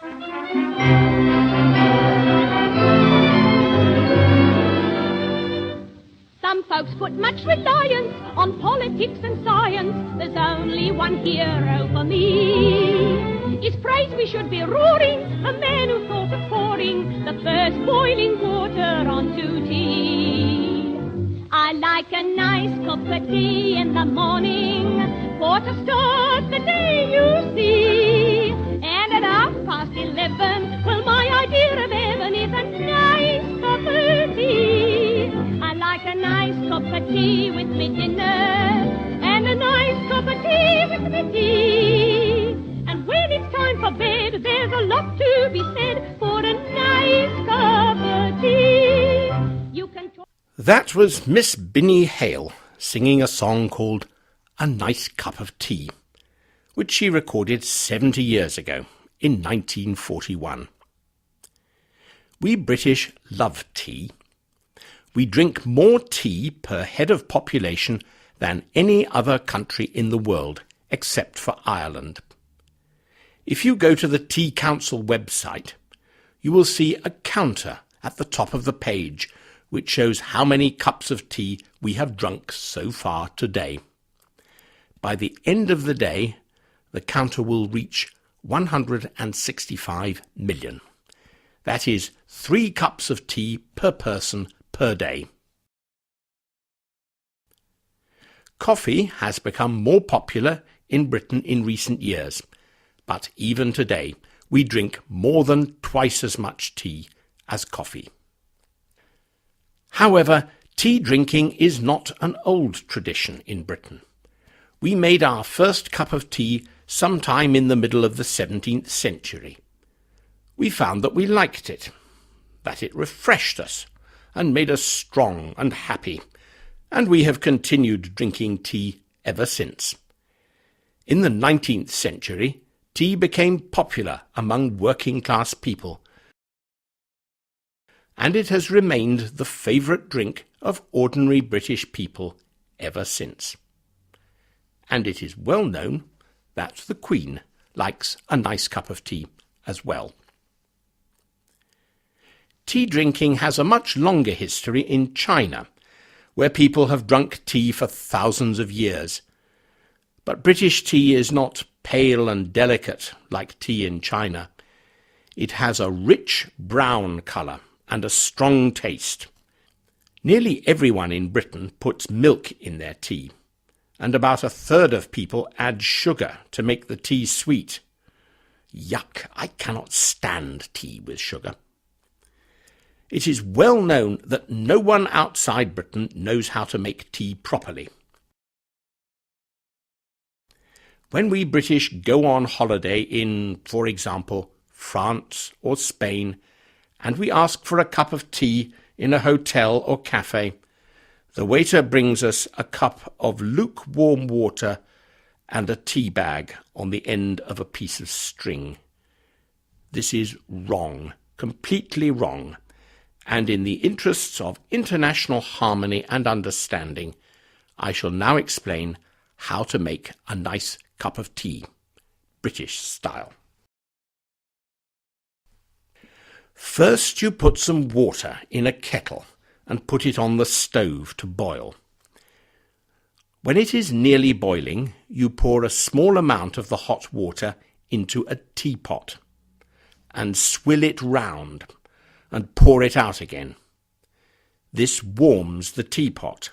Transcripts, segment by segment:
Some folks put much reliance on politics and science. There's only one hero for me. It's praise we should be roaring, a man who thought of pouring the first boiling water onto tea. I like a nice cup of tea in the morning, for to start the day, you see. And at 11:30, well, my idea of heaven is a nice cup of tea. I like a nice cup of tea with me dinner, and a nice cup of tea with me tea. And when it's time for bed, there's a lot to be said for a nice cup of tea. You can That was Miss Binnie Hale singing a song called A Nice Cup of Tea, which she recorded 70 years ago in 1941. We British love tea. We drink more tea per head of population than any other country in the world, except for Ireland. If you go to the Tea Council website, you will see a counter at the top of the page which shows how many cups of tea we have drunk so far today. By the end of the day, the counter will reach 165 million. That is 3 cups of tea per person per day. Coffee has become more popular in Britain in recent years, but even today we drink more than twice as much tea as coffee. However, tea drinking is not an old tradition in Britain. We made our first cup of tea sometime in the middle of the 17th century. We found that we liked it, that it refreshed us and made us strong and happy, and we have continued drinking tea ever since. In the 19th century, tea became popular among working-class people, and it has remained the favourite drink of ordinary British people ever since. And it is well known that the Queen likes a nice cup of tea as well. Tea drinking has a much longer history in China, where people have drunk tea for thousands of years. But British tea is not pale and delicate like tea in China. It has a rich brown colour and a strong taste. Nearly everyone in Britain puts milk in their tea, and about 1/3 of people add sugar to make the tea sweet. Yuck! I cannot stand tea with sugar. It is well known that no one outside Britain knows how to make tea properly. When we British go on holiday in, for example, France or Spain, and we ask for a cup of tea in a hotel or cafe, the waiter brings us a cup of lukewarm water and a tea bag on the end of a piece of string. This is wrong, completely wrong, and in the interests of international harmony and understanding, I shall now explain how to make a nice cup of tea, British style. First, you put some water in a kettle and put it on the stove to boil. When it is nearly boiling, you pour a small amount of the hot water into a teapot and swill it round and pour it out again. This warms the teapot.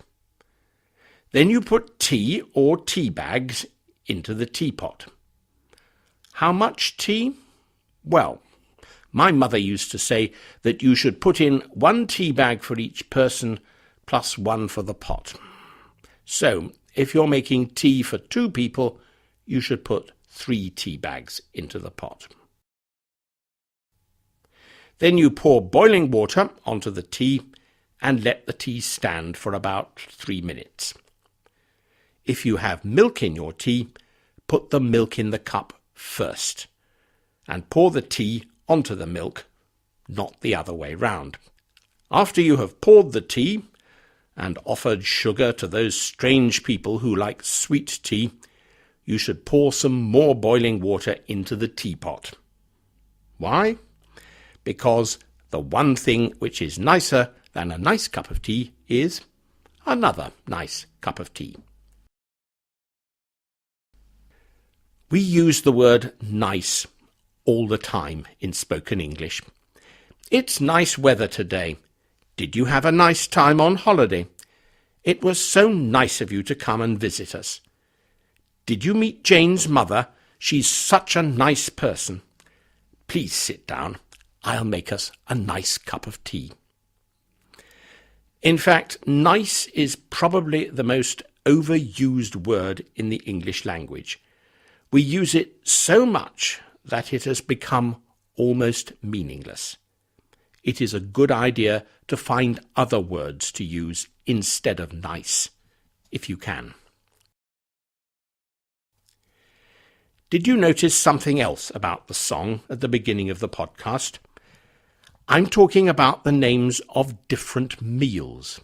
Then you put tea or tea bags into the teapot. How much tea? Well, my mother used to say that you should put in 1 tea bag for each person plus 1 for the pot. So, if you're making tea for 2 people, you should put 3 tea bags into the pot. Then you pour boiling water onto the tea and let the tea stand for about 3 minutes. If you have milk in your tea, put the milk in the cup first and pour the tea onto the milk, not the other way round. After you have poured the tea and offered sugar to those strange people who like sweet tea, you should pour some more boiling water into the teapot. Why? Because the one thing which is nicer than a nice cup of tea is another nice cup of tea. We use the word nice all the time in spoken English. It's nice weather today. Did you have a nice time on holiday? It was so nice of you to come and visit us. Did you meet Jane's mother? She's such a nice person. Please sit down. I'll make us a nice cup of tea. In fact, nice is probably the most overused word in the English language. We use it so much that it has become almost meaningless. It is a good idea to find other words to use instead of nice, if you can. Did you notice something else about the song at the beginning of the podcast? I'm talking about the names of different meals.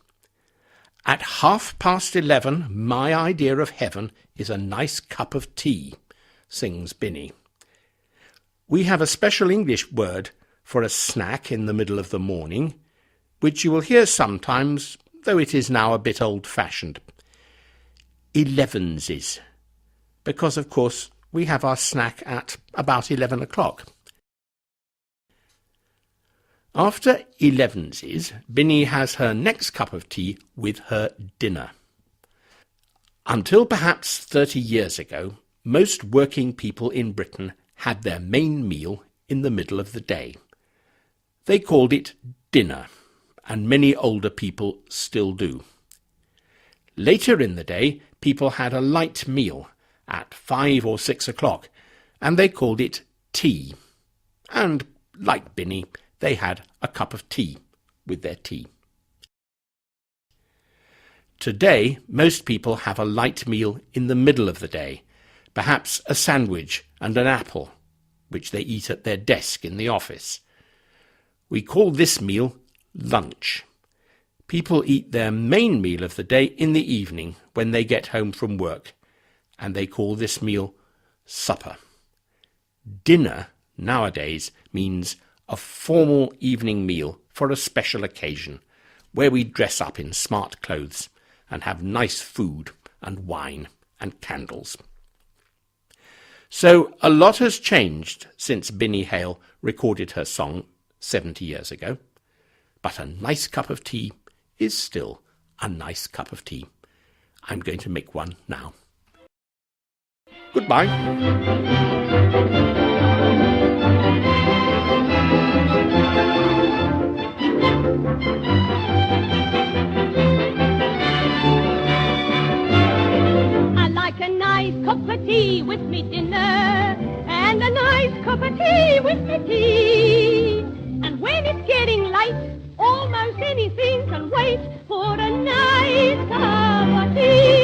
At 11:30, my idea of heaven is a nice cup of tea, sings Binny. We have a special English word for a snack in the middle of the morning, which you will hear sometimes, though it is now a bit old-fashioned. Elevenses, because, of course, we have our snack at about 11 o'clock. After elevenses, Binny has her next cup of tea with her dinner. Until perhaps 30 years ago, most working people in Britain had their main meal in the middle of the day. They called it dinner, and many older people still do. Later in the day, people had a light meal at 5 or 6 o'clock, and they called it tea. And, like Binny, they had a cup of tea with their tea. Today, most people have a light meal in the middle of the day, perhaps a sandwich and an apple, which they eat at their desk in the office. We call this meal lunch. People eat their main meal of the day in the evening when they get home from work, and they call this meal supper. Dinner, nowadays, means a formal evening meal for a special occasion, where we dress up in smart clothes and have nice food and wine and candles. So a lot has changed since Binny Hale recorded her song 70 years ago, but a nice cup of tea is still a nice cup of tea. I'm going to make one now. Goodbye. I like a nice cup of tea with me dinner, and a nice cup of tea with me tea. And when it's getting late, almost anything can wait for a nice cup of tea.